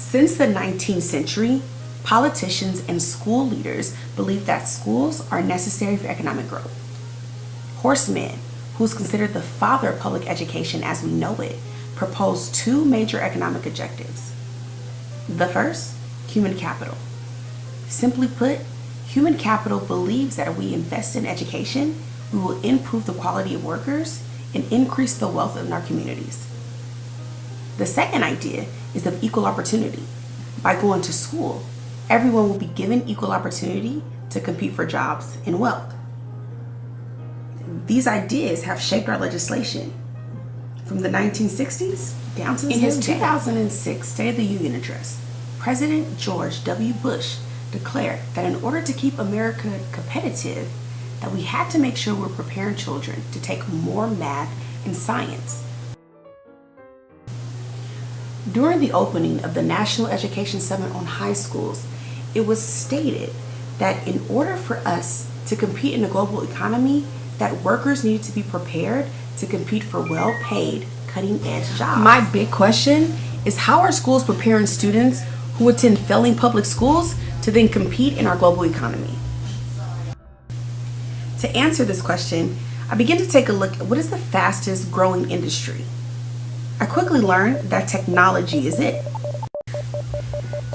Since the 19th century, politicians and school leaders believe that schools are necessary for economic growth. Horace Mann, who is considered the father of public education as we know it, proposed two major economic objectives. The first, human capital. Simply put, human capital believes that if we invest in education, we will improve the quality of workers and increase the wealth in our communities. The second idea is of equal opportunity. By going to school, everyone will be given equal opportunity to compete for jobs and wealth. These ideas have shaped our legislation from the 1960s down to in his 2006 State of the Union address. President George W. Bush declared that in order to keep America competitive, that we had to make sure we're preparing children to take more math and science. During the opening of the National Education Summit on high schools, it was stated that in order for us to compete in a global economy, that workers needed to be prepared to compete for well-paid, cutting-edge jobs. My big question is, how are schools preparing students who attend failing public schools to then compete in our global economy? To answer this question, I began to take a look at what is the fastest growing industry. I quickly learned that technology is it.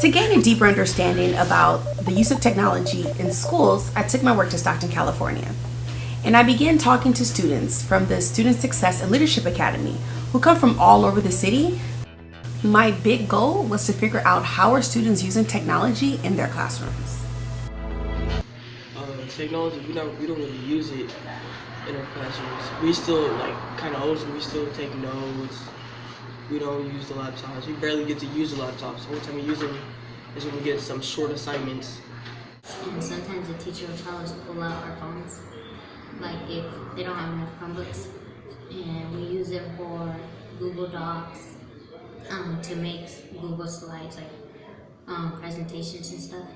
To gain a deeper understanding about the use of technology in schools, I took my work to Stockton, California. And I began talking to students from the Student Success and Leadership Academy who come from all over the city. My big goal was to figure out how are students using technology in their classrooms. Technology, we don't really use it in our classrooms. We still kind of old school. We still take notes. We don't use the laptops. We barely get to use the laptops. The only time we use them is when we get some short assignments. And sometimes the teacher will tell us to pull out our phones, like if they don't have enough Chromebooks, and we use them for Google Docs to make Google slides, like presentations and stuff.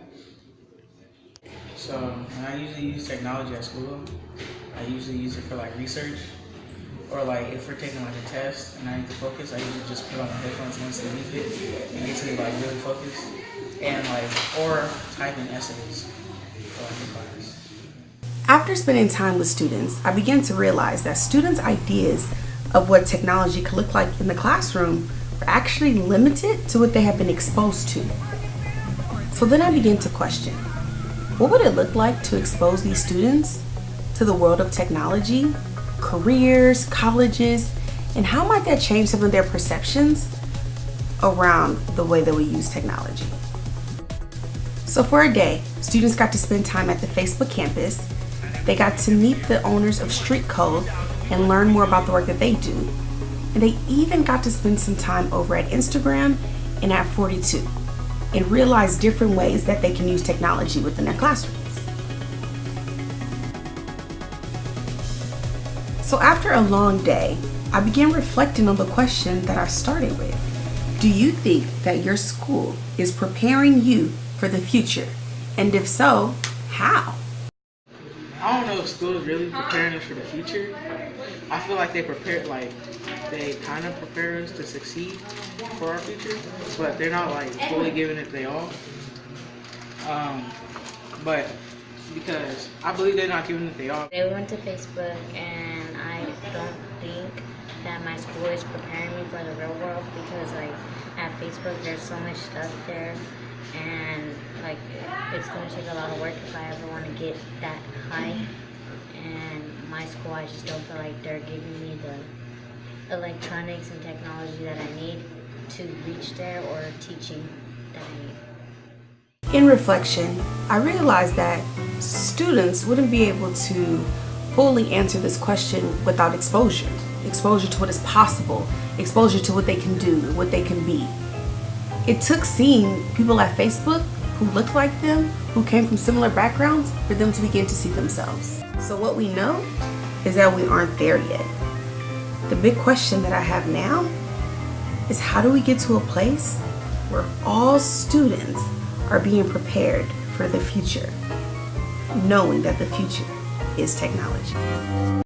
So when I usually use technology at school, I usually use it for research, or if we're taking a test and I need to focus, I usually just put on the headphones once the music and get to really focus, and or typing essays for the class. After spending time with students, I began to realize that students' ideas of what technology could look like in the classroom were actually limited to what they have been exposed to. So then I began to question, what would it look like to expose these students to the world of technology, careers, colleges, and how might that change some of their perceptions around the way that we use technology? So for a day, students got to spend time at the Facebook campus. They got to meet the owners of Street Code and learn more about the work that they do. And they even got to spend some time over at Instagram and at 42 and realize different ways that they can use technology within their classrooms. So after a long day, I began reflecting on the question that I started with. Do you think that your school is preparing you for the future? And if so, how? I don't know if school is really preparing us for the future. I feel like they kind of prepare us to succeed for our future, but they're not fully giving it their all. But because I believe they're not giving it their all. They went to Facebook, and I don't think that my school is preparing me for the real world, because at Facebook there's so much stuff there, and it's going to take a lot of work if I ever want to get that high. And my school, I just don't feel like they're giving me the electronics and technology that I need to reach there, or teaching that I need. In reflection, I realized that students wouldn't be able to fully answer this question without exposure. Exposure to what is possible, exposure to what they can do, what they can be. It took seeing people at Facebook who looked like them, who came from similar backgrounds, for them to begin to see themselves. So what we know is that we aren't there yet. The big question that I have now is, how do we get to a place where all students are being prepared for the future, knowing that the future is technology?